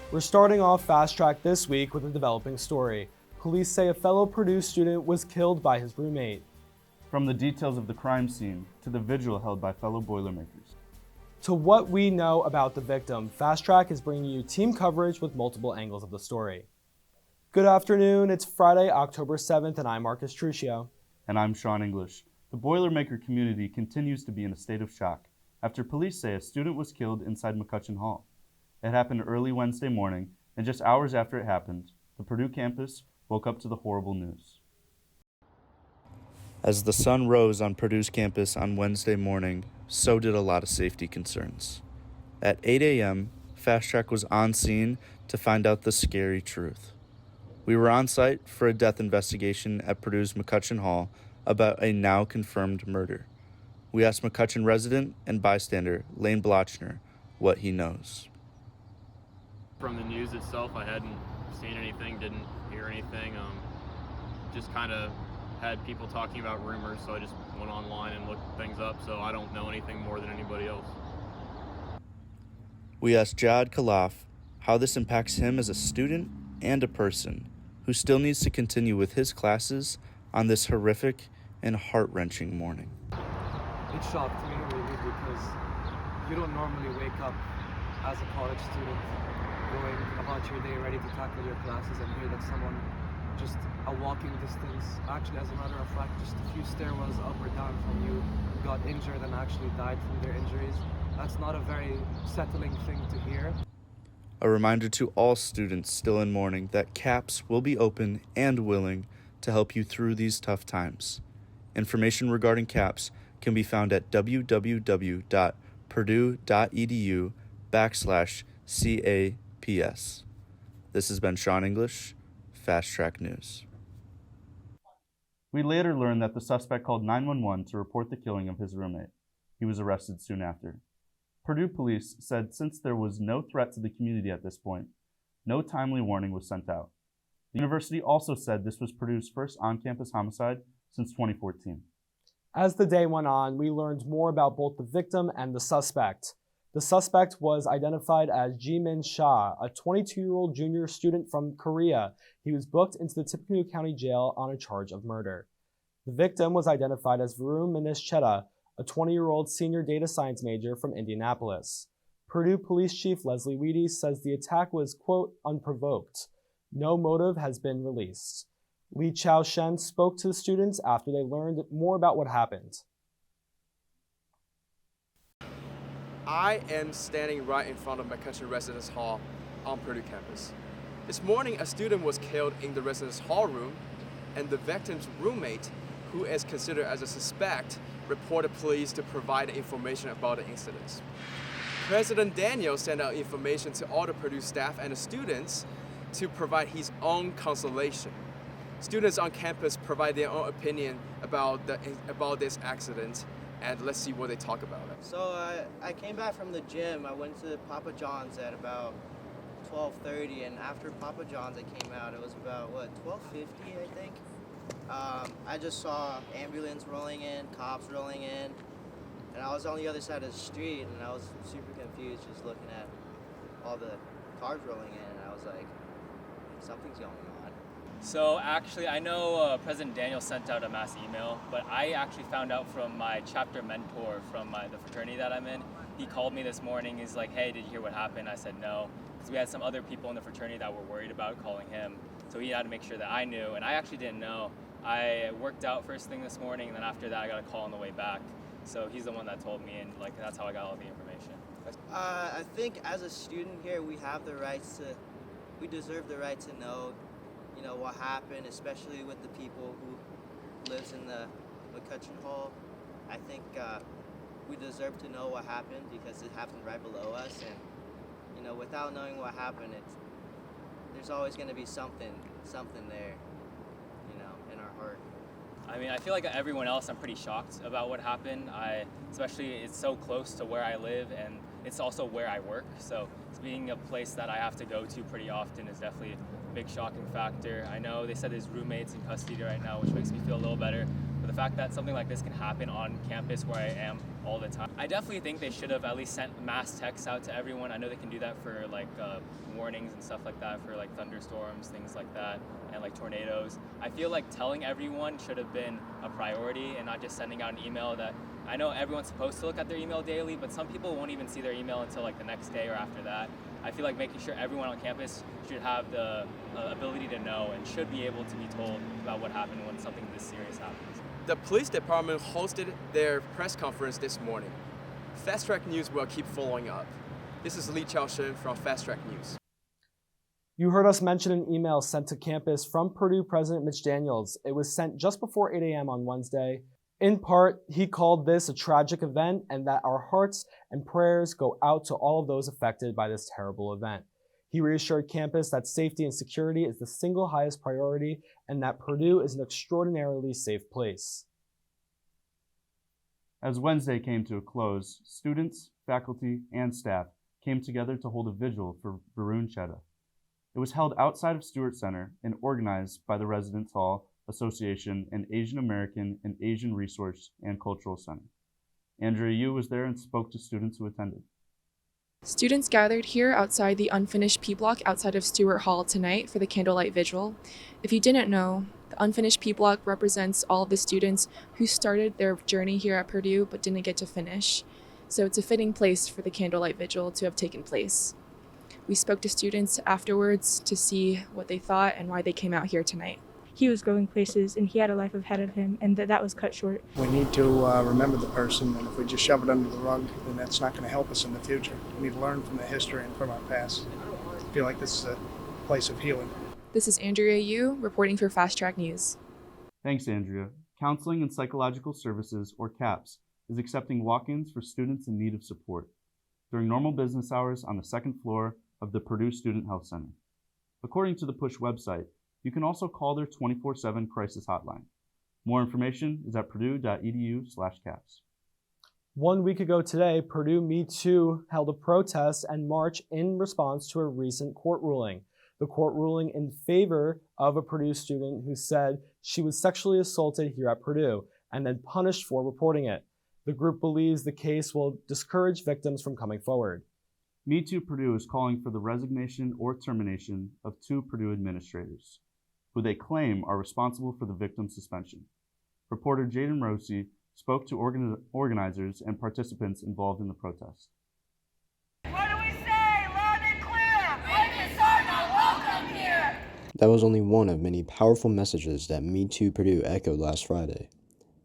We're starting off Fast Track this week with a developing story. Police say a fellow Purdue student was killed by his roommate. From the details of the crime scene to the vigil held by fellow Boilermakers. To what we know about the victim, Fast Track is bringing you team coverage with multiple angles of the story. Good afternoon, it's Friday, October 7th, and I'm Marcus Truccio. And I'm Sean English. The Boilermaker community continues to be in a state of shock after police say a student was killed inside McCutcheon Hall. It happened early Wednesday morning, and just hours after it happened, the Purdue campus woke up to the horrible news. As the sun rose on Purdue's campus on Wednesday morning, so did a lot of safety concerns. At 8 a.m., Fast Track was on scene to find out the scary truth. We were on site for a death investigation at Purdue's McCutcheon Hall about a now confirmed murder. We asked McCutcheon resident and bystander Lane Blochner what he knows. From the news itself, I hadn't seen anything, didn't hear anything. Just kind of had people talking about rumors, so I just went online and looked things up, so I don't know anything more than anybody else. We asked Jad Khalaf how this impacts him as a student and a person who still needs to continue with his classes on this horrific and heart-wrenching morning. It shocked me really because you don't normally wake up as a college student going about your day ready to tackle your classes and hear that someone just a walking distance, actually as a matter of fact just a few stairwells up or down from you, got injured and actually died from their injuries. That's not a very settling thing to hear. A reminder to all students still in mourning that CAPS will be open and willing to help you through these tough times. Information regarding CAPS can be found at www.purdue.edu/CAPS. This has been Sean English, Fast Track News. We later learned that the suspect called 911 to report the killing of his roommate. He was arrested soon after. Purdue police said since there was no threat to the community at this point, no timely warning was sent out. The university also said this was Purdue's first on-campus homicide since 2014. As the day went on, we learned more about both the victim and the suspect. The suspect was identified as Jimin Shah, a 22-year-old junior student from Korea. He was booked into the Tippecanoe County Jail on a charge of murder. The victim was identified as Varun Manischetta, a 20-year-old senior data science major from Indianapolis. Purdue Police Chief Leslie Weedy says the attack was, quote, unprovoked. No motive has been released. Lee Chao Shen spoke to the students after they learned more about what happened. I am standing right in front of McCutcheon Residence Hall on Purdue campus. This morning, a student was killed in the residence hall room, and the victim's roommate, who is considered as a suspect, reported police to provide information about the incidents. President Daniel sent out information to all the Purdue staff and the students to provide his own consolation. Students on campus provide their own opinion about this accident, and let's see what they talk about it. So I came back from the gym. I went to Papa John's at about 12:30, and after Papa John's I came out. It was about 12:50 I think. I just saw ambulance rolling in, cops rolling in, and I was on the other side of the street, and I was super confused just looking at all the cars rolling in, and I was like, something's going on. So actually, I know President Daniel sent out a mass email, but I actually found out from my chapter mentor from the fraternity that I'm in. He called me this morning. He's like, hey, did you hear what happened? I said no, because we had some other people in the fraternity that were worried about calling him. So he had to make sure that I knew, and I actually didn't know. I worked out first thing this morning, and then after that I got a call on the way back. So he's the one that told me, and that's how I got all the information. I think as a student here, we deserve the right to know, what happened, especially with the people who lives in the McCutcheon Hall. I think we deserve to know what happened because it happened right below us, and without knowing what happened, there's always going to be something there, in our heart. I mean, I feel like everyone else, I'm pretty shocked about what happened. Especially it's so close to where I live, and it's also where I work. So it's being a place that I have to go to pretty often is definitely a big shocking factor. I know they said his roommate's in custody right now, which makes me feel a little better. But the fact that something like this can happen on campus where I am all the time, I definitely think they should have at least sent mass texts out to everyone. I know they can do that for like warnings and stuff like that for like thunderstorms, things like that, and like tornadoes. I feel like telling everyone should have been a priority and not just sending out an email that I know everyone's supposed to look at their email daily, but some people won't even see their email until like the next day or after that. I feel like making sure everyone on campus should have the ability to know and should be able to be told about what happened when something this serious happens. The police department hosted their press conference this morning. Fast Track News will keep following up. This is Lee Chaoshen from Fast Track News. You heard us mention an email sent to campus from Purdue President Mitch Daniels. It was sent just before 8 a.m. on Wednesday. In part, he called this a tragic event and that our hearts and prayers go out to all of those affected by this terrible event. He reassured campus that safety and security is the single highest priority and that Purdue is an extraordinarily safe place. As Wednesday came to a close, students, faculty, and staff came together to hold a vigil for Varun Chedda. It was held outside of Stewart Center and organized by the Residence Hall Association and Asian American and Asian Resource and Cultural Center. Andrea Yu was there and spoke to students who attended. Students gathered here outside the unfinished P block outside of Stewart Hall tonight for the candlelight vigil. If you didn't know, the unfinished P block represents all of the students who started their journey here at Purdue but didn't get to finish. So it's a fitting place for the candlelight vigil to have taken place. We spoke to students afterwards to see what they thought and why they came out here tonight. He was going places and he had a life ahead of him, and that was cut short. We need to remember the person, and if we just shove it under the rug, then that's not going to help us in the future. We need to learn from the history and from our past. I feel like this is a place of healing. This is Andrea Yu reporting for Fast Track News. Thanks, Andrea. Counseling and Psychological Services, or CAPS, is accepting walk-ins for students in need of support during normal business hours on the second floor of the Purdue Student Health Center. According to the PUSH website, you can also call their 24/7 crisis hotline. More information is at purdue.edu/CAPS. 1 week ago today, Purdue Me Too held a protest and march in response to a recent court ruling. The court ruling in favor of a Purdue student who said she was sexually assaulted here at Purdue and then punished for reporting it. The group believes the case will discourage victims from coming forward. Me Too Purdue is calling for the resignation or termination of 2 Purdue administrators, who they claim are responsible for the victim's suspension. Reporter Jaden Rossi spoke to organizers and participants involved in the protest. What do we say, loud and clear? Witnesses are not welcome here! That was only one of many powerful messages that Me Too Purdue echoed last Friday.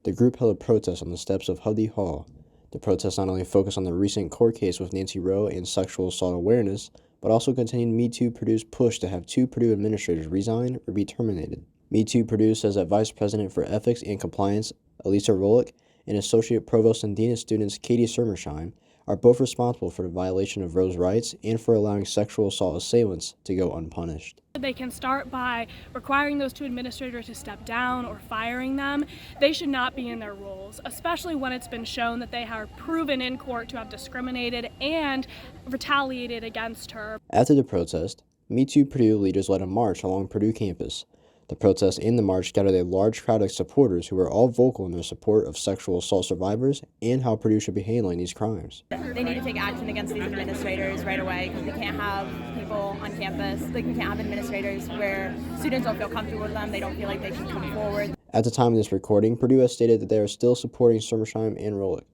The group held a protest on the steps of Hudley Hall. The protest not only focused on the recent court case with Nancy Rowe and sexual assault awareness, but also continued Me Too Purdue's push to have 2 Purdue administrators resign or be terminated. Me Too Purdue says that Vice President for Ethics and Compliance, Elisa Rolick, and Associate Provost and Dean of Students, Katie Sermersheim, are both responsible for the violation of Roe's rights and for allowing sexual assault assailants to go unpunished. They can start by requiring those 2 administrators to step down or firing them. They should not be in their roles, especially when it's been shown that they are proven in court to have discriminated and retaliated against her. After the protest, Me Too Purdue leaders led a march along Purdue campus. The protest and the march gathered a large crowd of supporters who were all vocal in their support of sexual assault survivors and how Purdue should be handling these crimes. They need to take action against these administrators right away, because we can't have people on campus, we can't have administrators where students don't feel comfortable with them, they don't feel like they can come forward. At the time of this recording, Purdue has stated that they are still supporting Sermersheim and Rolick.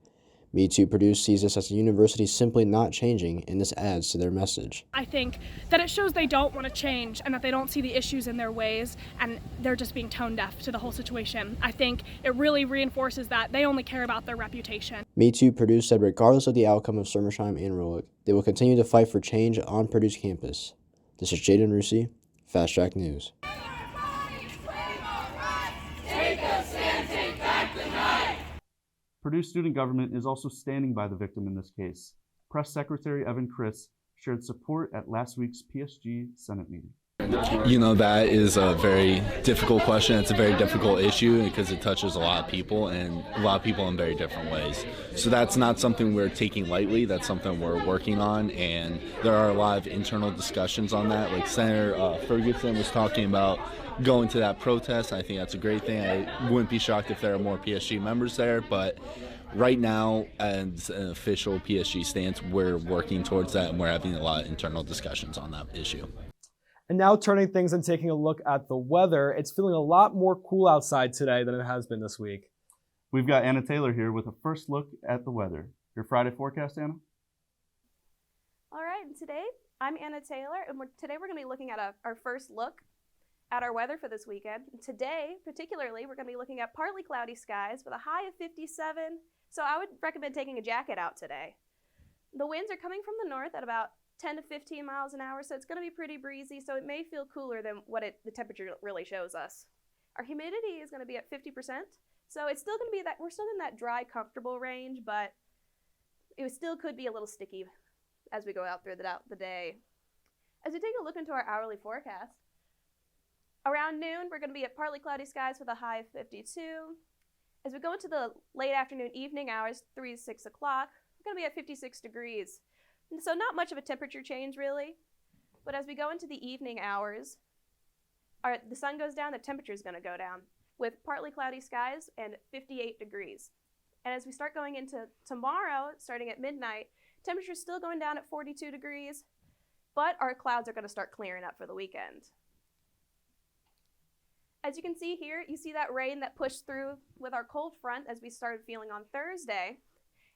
Me Too Purdue sees this as the university simply not changing, and this adds to their message. I think that it shows they don't want to change and that they don't see the issues in their ways, and they're just being tone deaf to the whole situation. I think it really reinforces that they only care about their reputation. Me Too Purdue said regardless of the outcome of Sermersheim and Rolick, they will continue to fight for change on Purdue's campus. This is Jaden Rusi, Fast Track News. Purdue student government is also standing by the victim in this case. Press Secretary Evan Chris shared support at last week's PSG Senate meeting. You know, that is a very difficult question. It's a very difficult issue because it touches a lot of people and a lot of people in very different ways. So that's not something we're taking lightly. That's something we're working on, and there are a lot of internal discussions on that. Like Senator Ferguson was talking about going to that protest. I think that's a great thing. I wouldn't be shocked if there are more PSG members there, but right now, as an official PSG stance, we're working towards that, and we're having a lot of internal discussions on that issue. And now turning things and taking a look at the weather, it's feeling a lot more cool outside today than it has been this week. We've got Anna Taylor here with a first look at the weather. Your Friday forecast, Anna? All right, and today I'm Anna Taylor, and today we're going to be looking at our first look at our weather for this weekend. And today, particularly, we're going to be looking at partly cloudy skies with a high of 57, so I would recommend taking a jacket out today. The winds are coming from the north at about 10 to 15 miles an hour, so it's going to be pretty breezy, so it may feel cooler than what the temperature really shows us. Our humidity is going to be at 50%, so it's still going to be we're still in that dry, comfortable range, but it still could be a little sticky as we go out through the day. As we take a look into our hourly forecast, around noon, we're going to be at partly cloudy skies with a high of 52. As we go into the late afternoon, evening hours, 3 to 6 o'clock, we're going to be at 56 degrees. So not much of a temperature change, really. But as we go into the evening hours, the sun goes down, the temperature is going to go down with partly cloudy skies and 58 degrees. And as we start going into tomorrow, starting at midnight, temperature is still going down at 42 degrees, but our clouds are going to start clearing up for the weekend. As you can see here, you see that rain that pushed through with our cold front as we started feeling on Thursday.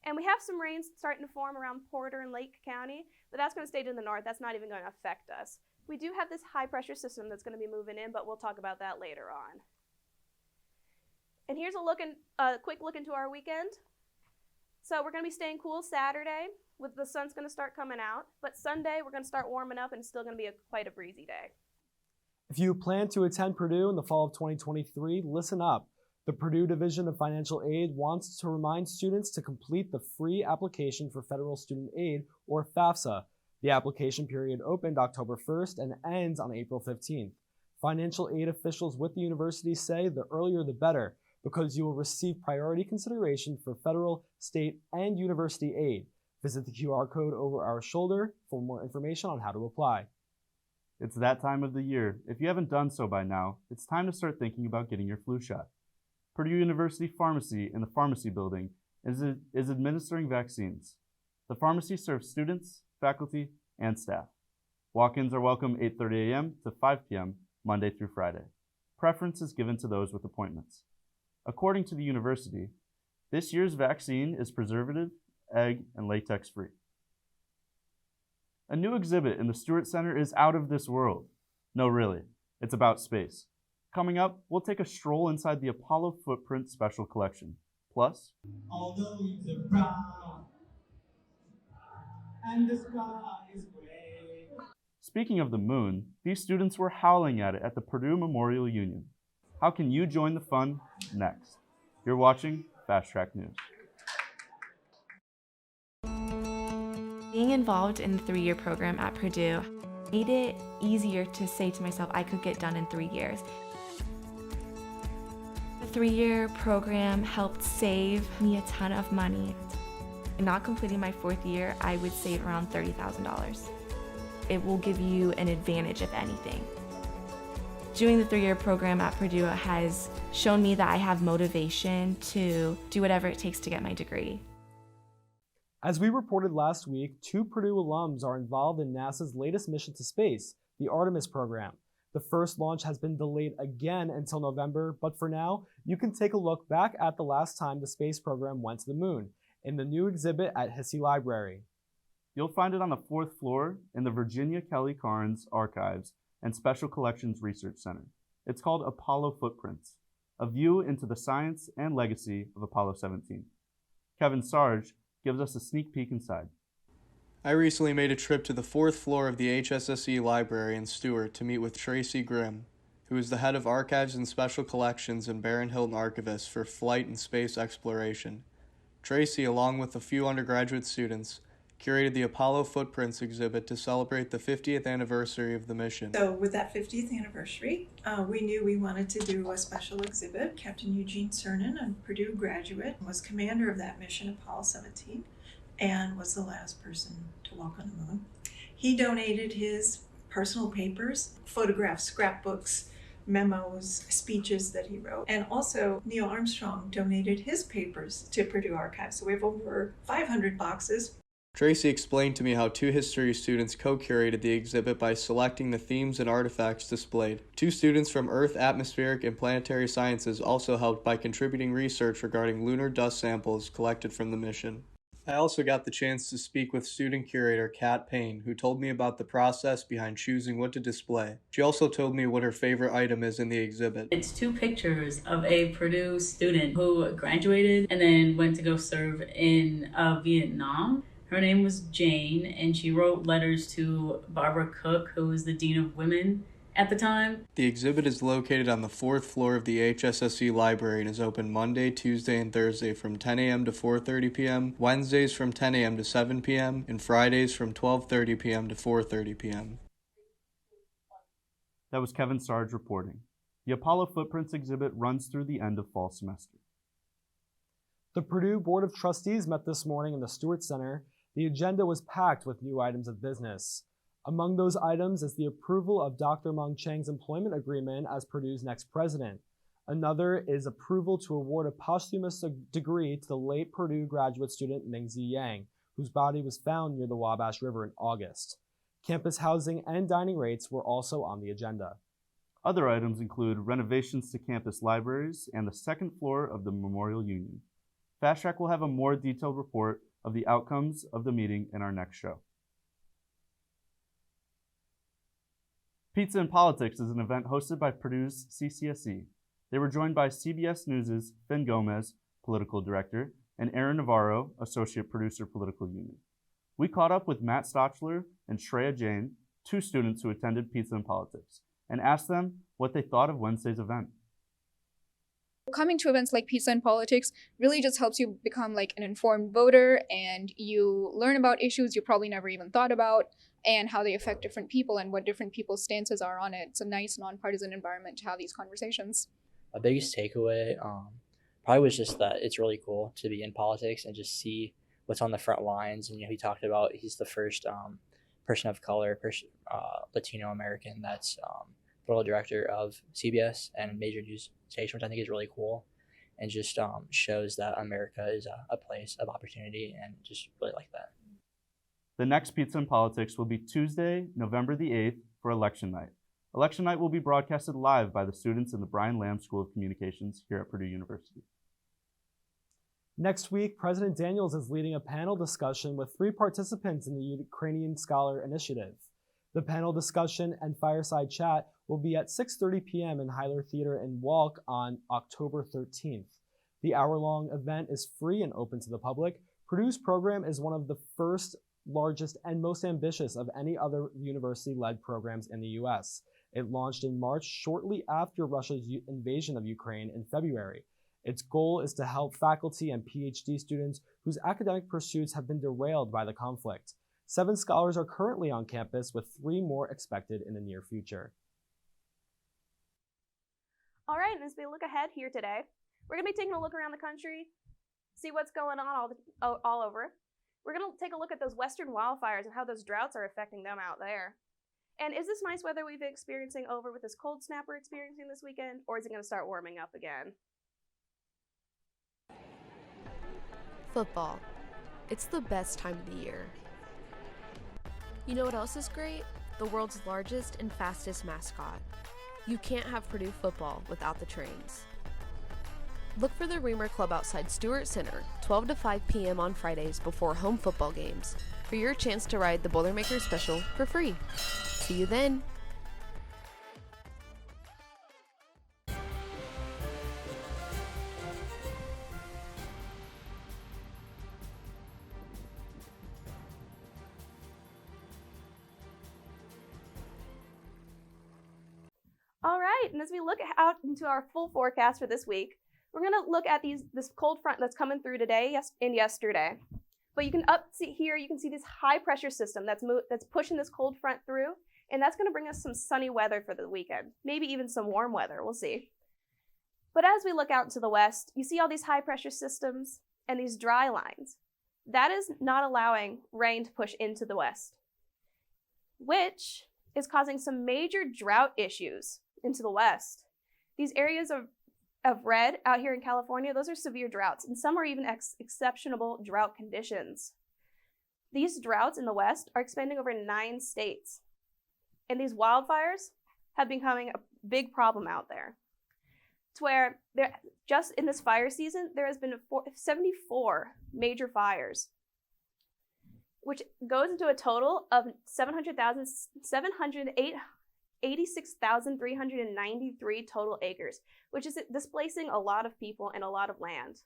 And we have some rain starting to form around Porter and Lake County, but that's going to stay to the north. That's not even going to affect us. We do have this high pressure system that's going to be moving in, but we'll talk about that later on. And here's a quick look into our weekend. So we're going to be staying cool Saturday, with the sun's going to start coming out, but Sunday we're going to start warming up and it's still going to be quite a breezy day. If you plan to attend Purdue in the fall of 2023, listen up. The Purdue Division of Financial Aid wants to remind students to complete the free application for Federal Student Aid, or FAFSA. The application period opened October 1st and ends on April 15th. Financial aid officials with the university say the earlier the better, because you will receive priority consideration for federal, state, and university aid. Visit the QR code over our shoulder for more information on how to apply. It's that time of the year. If you haven't done so by now, it's time to start thinking about getting your flu shot. Purdue University Pharmacy in the Pharmacy Building is administering vaccines. The pharmacy serves students, faculty, and staff. Walk-ins are welcome 8:30 a.m. to 5 p.m. Monday through Friday. Preference is given to those with appointments. According to the university, this year's vaccine is preservative, egg, and latex-free. A new exhibit in the Stewart Center is out of this world. No, really, it's about space. Coming up, we'll take a stroll inside the Apollo Footprint Special Collection. Plus, all the leaves are brown, and the sky is gray. Speaking of the moon, these students were howling at it at the Purdue Memorial Union. How can you join the fun? Next. You're watching Fast Track News. Being involved in the 3-year program at Purdue made it easier to say to myself I could get done in 3 years. The 3-year program helped save me a ton of money. In not completing my 4th year, I would save around $30,000. It will give you an advantage, if anything. Doing the 3-year program at Purdue has shown me that I have motivation to do whatever it takes to get my degree. As we reported last week, 2 Purdue alums are involved in NASA's latest mission to space, the Artemis program. The first launch has been delayed again until November, but for now, you can take a look back at the last time the space program went to the moon in the new exhibit at Hissey Library. You'll find it on the 4th floor in the Virginia Kelly Carnes Archives and Special Collections Research Center. It's called Apollo Footprints, a view into the science and legacy of Apollo 17. Kevin Sarge gives us a sneak peek inside. I recently made a trip to the 4th floor of the HSSE Library in Stewart to meet with Tracy Grimm, who is the head of Archives and Special Collections and Baron Hilton Archivist for Flight and Space Exploration. Tracy, along with a few undergraduate students, curated the Apollo Footprints exhibit to celebrate the 50th anniversary of the mission. So with that 50th anniversary, we knew we wanted to do a special exhibit. Captain Eugene Cernan, a Purdue graduate, was commander of that mission, Apollo 17, and was the last person to walk on the moon. He donated his personal papers, photographs, scrapbooks, memos, speeches that he wrote. And also Neil Armstrong donated his papers to Purdue Archives. So we have over 500 boxes. Tracy explained to me how two history students co-curated the exhibit by selecting the themes and artifacts displayed. Two students from Earth, Atmospheric, and Planetary Sciences also helped by contributing research regarding lunar dust samples collected from the mission. I also got the chance to speak with student curator Kat Payne, who told me about the process behind choosing what to display. She also told me what her favorite item is in the exhibit. It's two pictures of a Purdue student who graduated and then went to go serve in Vietnam. Her name was Jane, and she wrote letters to Barbara Cook, who was the Dean of Women at the time. The exhibit is located on the 4th floor of the HSSE library and is open Monday, Tuesday, and Thursday from 10 a.m. to 4:30 p.m., Wednesdays from 10 a.m. to 7 p.m., and Fridays from 12:30 p.m. to 4:30 p.m. That was Kevin Sarge reporting. The Apollo Footprints exhibit runs through the end of fall semester. The Purdue Board of Trustees met this morning in the Stewart Center. The agenda was packed with new items of business. Among those items is the approval of Dr. Meng Chang's employment agreement as Purdue's next president. Another is approval to award a posthumous degree to the late Purdue graduate student Mingzi Yang, whose body was found near the Wabash River in August. Campus housing and dining rates were also on the agenda. Other items include renovations to campus libraries and the second floor of the Memorial Union. Fast Track will have a more detailed report of the outcomes of the meeting in our next show. Pizza and Politics is an event hosted by Purdue's CCSE. They were joined by CBS News' Finn Gomez, Political Director, and Aaron Navarro, Associate Producer, Political Union. We caught up with Matt Stochler and Shreya Jain, two students who attended Pizza and Politics, and asked them what they thought of Wednesday's event. Coming to events like Pizza and Politics really just helps you become like an informed voter, and you learn about issues you probably never even thought about and how they affect different people and what different people's stances are on it. It's a nice nonpartisan environment to have these conversations. My biggest takeaway probably was just that it's really cool to be in politics and just see what's on the front lines. And he talked about he's the first person of color, Latino American that's political director of CBS and major news station, which I think is really cool, and just shows that America is a place of opportunity, and just really like that. The next Pizza and Politics will be Tuesday, November the 8th for Election Night. Election Night will be broadcasted live by the students in the Brian Lamb School of Communications here at Purdue University. Next week, President Daniels is leading a panel discussion with 3 participants in the Ukrainian Scholar Initiative. The panel discussion and fireside chat will be at 6:30 p.m. in Hyler Theater in Walk on October 13th. The hour-long event is free and open to the public. Purdue's program is one of the first, largest, and most ambitious of any other university-led programs in the U.S. It launched in March, shortly after Russia's invasion of Ukraine in February. Its goal is to help faculty and PhD students whose academic pursuits have been derailed by the conflict. 7 scholars are currently on campus, with 3 more expected in the near future. All right, and as we look ahead here today, we're going to be taking a look around the country, see what's going on all over. We're going to take a look at those western wildfires and how those droughts are affecting them out there. And is this nice weather we've been experiencing over with this cold snap we're experiencing this weekend, or is it going to start warming up again? Football. It's the best time of the year. You know what else is great? The world's largest and fastest mascot. You can't have Purdue football without the trains. Look for the Reamer Club outside Stewart Center, 12 to 5 p.m. on Fridays before home football games, for your chance to ride the Boilermaker Special for free. See you then! All right, and as we look out into our full forecast for this week, we're going to look at this cold front that's coming through today and yesterday. But you can you can see this high pressure system that's pushing this cold front through, and that's going to bring us some sunny weather for the weekend, maybe even some warm weather, we'll see. But as we look out into the west, you see all these high pressure systems and these dry lines. That is not allowing rain to push into the west, which is causing some major drought issues into the west. These areas of red out here in California, those are severe droughts, and some are even exceptional drought conditions. These droughts in the west are expanding over 9 states, and these wildfires have been becoming a big problem out there. To where just in this fire season, there has been 74 major fires, which goes into a total of 86,393 total acres, which is displacing a lot of people and a lot of land.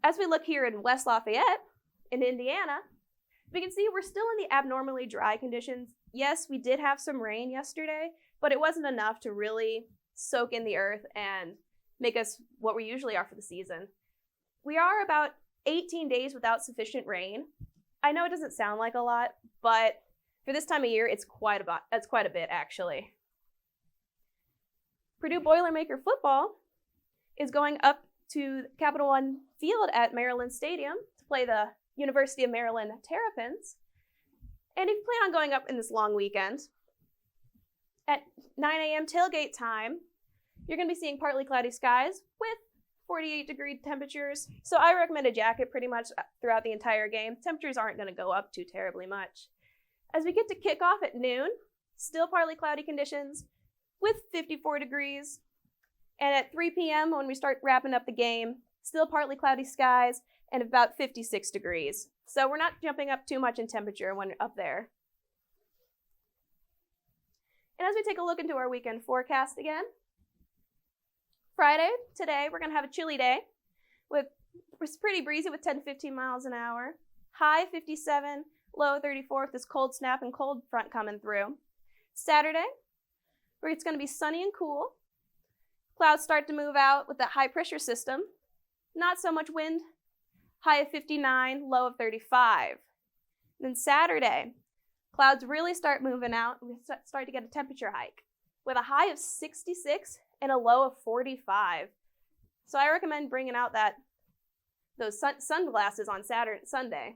As we look here in West Lafayette, in Indiana, we can see we're still in the abnormally dry conditions. Yes, we did have some rain yesterday, but it wasn't enough to really soak in the earth and make us what we usually are for the season. We are about 18 days without sufficient rain. I know it doesn't sound like a lot, but for this time of year, it's quite a bit actually. Purdue Boilermaker football is going up to Capital One Field at Maryland Stadium to play the University of Maryland Terrapins. And if you plan on going up in this long weekend, at 9 a.m. tailgate time, you're going to be seeing partly cloudy skies with 48-degree temperatures. So I recommend a jacket pretty much throughout the entire game. Temperatures aren't going to go up too terribly much. As we get to kickoff at noon, still partly cloudy conditions with 54 degrees. And at 3 p.m. when we start wrapping up the game, still partly cloudy skies and about 56 degrees. So we're not jumping up too much in temperature when we're up there. And as we take a look into our weekend forecast again, Friday, today, we're going to have a chilly day. It's pretty breezy with 10 to 15 miles an hour. High 57, low 34 with this cold snap and cold front coming through. Saturday, it's going to be sunny and cool. Clouds start to move out with that high pressure system. Not so much wind. High of 59, low of 35. Then Saturday, clouds really start moving out. We start to get a temperature hike with a high of 66 and a low of 45. So I recommend bringing out those sunglasses on Sunday.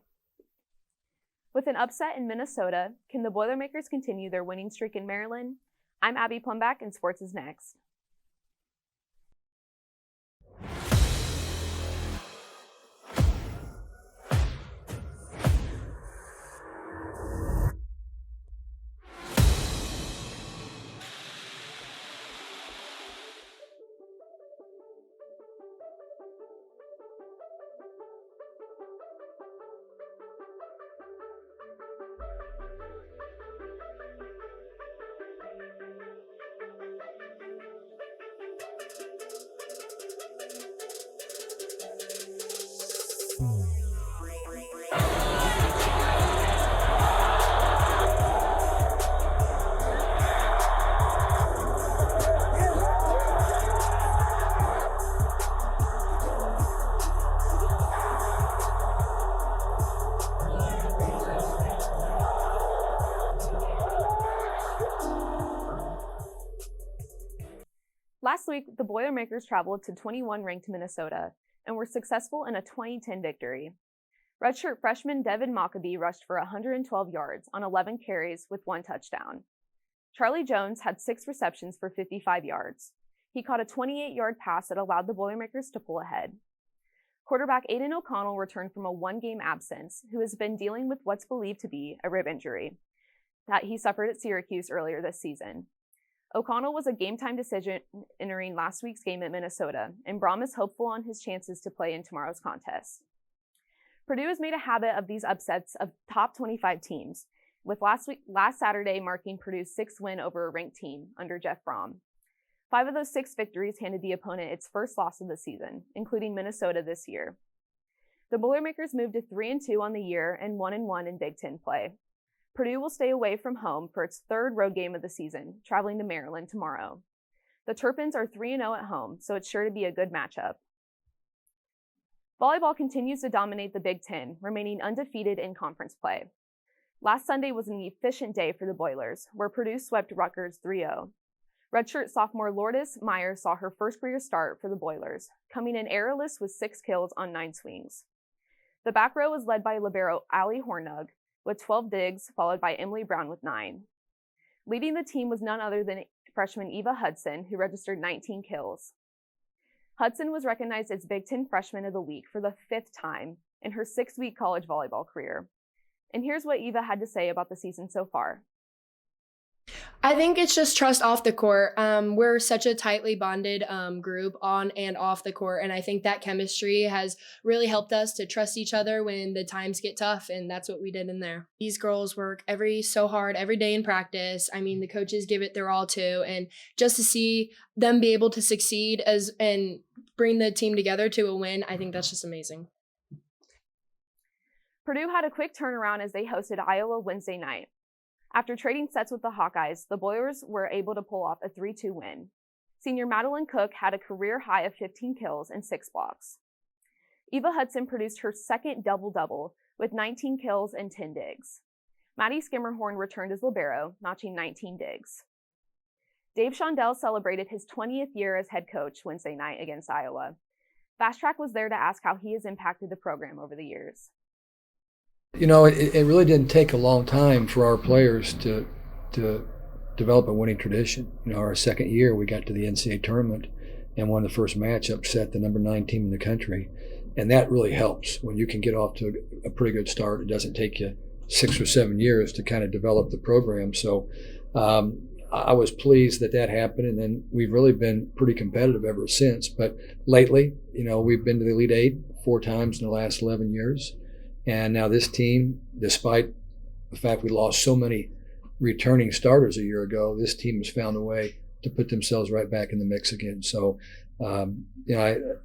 With an upset in Minnesota, can the Boilermakers continue their winning streak in Maryland? I'm Abby Plumbach, and sports is next. Last week, the Boilermakers traveled to 21 ranked Minnesota and were successful in a 20-10 victory. Redshirt freshman Devin Mockabee rushed for 112 yards on 11 carries with 1 touchdown. Charlie Jones had 6 receptions for 55 yards. He caught a 28-yard pass that allowed the Boilermakers to pull ahead. Quarterback Aiden O'Connell returned from a 1-game absence, who has been dealing with what's believed to be a rib injury that he suffered at Syracuse earlier this season. O'Connell was a game-time decision entering last week's game at Minnesota, and Brom is hopeful on his chances to play in tomorrow's contest. Purdue has made a habit of these upsets of top 25 teams, with last Saturday marking Purdue's 6th win over a ranked team under Jeff Brom. 5 of those 6 victories handed the opponent its first loss of the season, including Minnesota this year. The Boilermakers moved to 3-2 on the year and 1-1 in Big Ten play. Purdue will stay away from home for its 3rd road game of the season, traveling to Maryland tomorrow. The Terrapins are 3-0 at home, so it's sure to be a good matchup. Volleyball continues to dominate the Big Ten, remaining undefeated in conference play. Last Sunday was an efficient day for the Boilers, where Purdue swept Rutgers 3-0. Redshirt sophomore Lourdes Meyer saw her first career start for the Boilers, coming in errorless with 6 kills on 9 swings. The back row was led by libero Allie Hornug with 12 digs, followed by Emily Brown with 9. Leading the team was none other than freshman Eva Hudson, who registered 19 kills. Hudson was recognized as Big Ten Freshman of the Week for the 5th time in her 6-week college volleyball career. And here's what Eva had to say about the season so far. I think it's just trust off the court. We're such a tightly bonded group on and off the court, and I think that chemistry has really helped us to trust each other when the times get tough, and that's what we did in there. These girls work so hard every day in practice. I mean, the coaches give it their all too, and just to see them be able to succeed and bring the team together to a win, I think that's just amazing. Purdue had a quick turnaround as they hosted Iowa Wednesday night. After trading sets with the Hawkeyes, the Boilers were able to pull off a 3-2 win. Senior Madeline Cook had a career high of 15 kills and 6 blocks. Eva Hudson produced her second double-double with 19 kills and 10 digs. Maddie Skimmerhorn returned as libero, notching 19 digs. Dave Shondell celebrated his 20th year as head coach Wednesday night against Iowa. Fast Track was there to ask how he has impacted the program over the years. You know, it really didn't take a long time for our players to develop a winning tradition. You know, our second year we got to the NCAA tournament and won the first match, upset the number 9 team in the country. And that really helps when you can get off to a pretty good start. It doesn't take you 6 or 7 years to kind of develop the program. So I was pleased that happened, and then we've really been pretty competitive ever since. But lately, you know, we've been to the Elite 8 4 times in the last 11 years. And now this team, despite the fact we lost so many returning starters a year ago, this team has found a way to put themselves right back in the mix again. So, you know,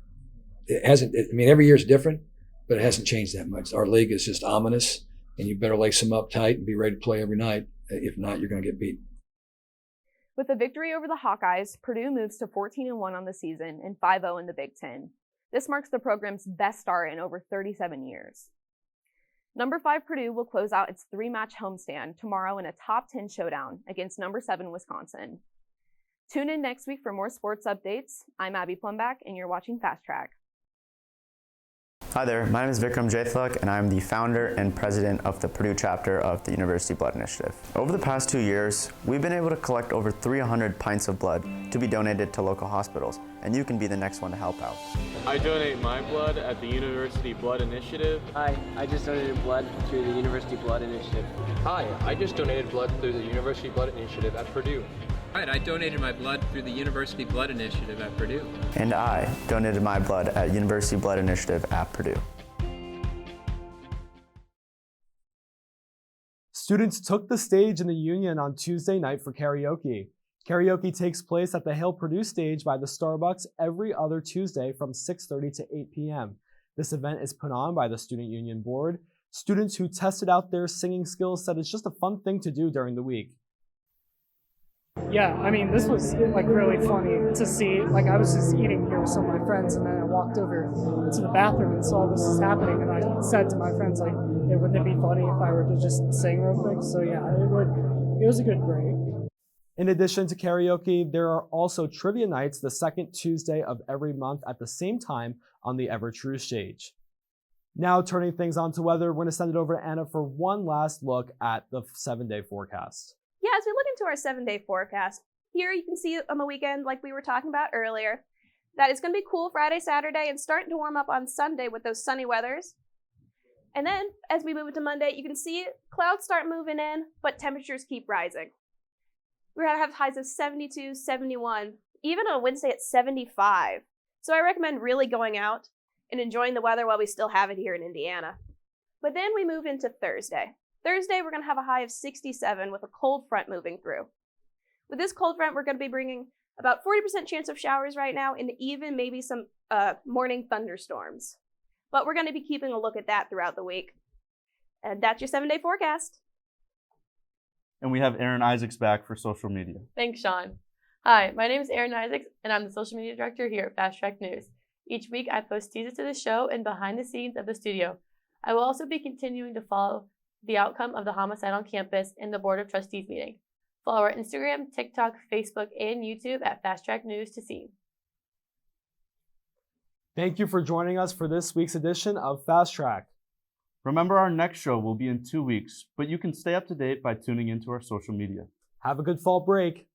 it hasn't, I mean, every year is different, but it hasn't changed that much. Our league is just ominous, and you better lace them up tight and be ready to play every night. If not, you're going to get beat. With the victory over the Hawkeyes, Purdue moves to 14-1 on the season and 5-0 in the Big Ten. This marks the program's best start in over 37 years. Number 5 Purdue will close out its 3-match homestand tomorrow in a top 10 showdown against number 7 Wisconsin. Tune in next week for more sports updates. I'm Abby Plumback, and you're watching Fast Track. Hi there, my name is Vikram Jaithlak, and I'm the founder and president of the Purdue chapter of the University Blood Initiative. Over the past 2 years, we've been able to collect over 300 pints of blood to be donated to local hospitals, and you can be the next one to help out. I donate my blood at the University Blood Initiative. Hi, I just donated blood through the University Blood Initiative. Hi, I just donated blood through the University Blood Initiative at Purdue. Right, I donated my blood through the University Blood Initiative at Purdue. And I donated my blood at University Blood Initiative at Purdue. Students took the stage in the Union on Tuesday night for karaoke. Karaoke takes place at the Hail Purdue stage by the Starbucks every other Tuesday from 6:30 to 8 p.m. This event is put on by the Student Union Board. Students who tested out their singing skills said it's just a fun thing to do during the week. Yeah, I mean, this was like really funny to see. Like, I was just eating here with some of my friends, and then I walked over to the bathroom and saw this is happening, and I said to my friends, like, hey, wouldn't it be funny if I were to just sing real quick? So yeah, it was a good break. In addition to karaoke, there are also trivia nights the second Tuesday of every month at the same time on the Ever True stage. Now, turning things on to weather, we're going to send it over to Anna for one last look at the 7-day forecast. Yeah, as we look into our 7-day forecast, here you can see on the weekend, like we were talking about earlier, that it's going to be cool Friday, Saturday, and starting to warm up on Sunday with those sunny weathers. And then, as we move into Monday, you can see clouds start moving in, but temperatures keep rising. We're going to have highs of 72, 71, even on Wednesday at 75. So I recommend really going out and enjoying the weather while we still have it here in Indiana. But then we move into Thursday. Thursday, we're going to have a high of 67 with a cold front moving through. With this cold front, we're going to be bringing about 40% chance of showers right now and even maybe some morning thunderstorms. But we're going to be keeping a look at that throughout the week. And that's your 7-day forecast. And we have Erin Isaacs back for social media. Thanks, Sean. Hi, my name is Erin Isaacs, and I'm the social media director here at Fast Track News. Each week, I post teasers to the show and behind the scenes of the studio. I will also be continuing to follow the outcome of the homicide on campus in the Board of Trustees meeting. Follow our Instagram, TikTok, Facebook, and YouTube at Fast Track News to see. Thank you for joining us for this week's edition of Fast Track. Remember, our next show will be in 2 weeks, but you can stay up to date by tuning into our social media. Have a good fall break.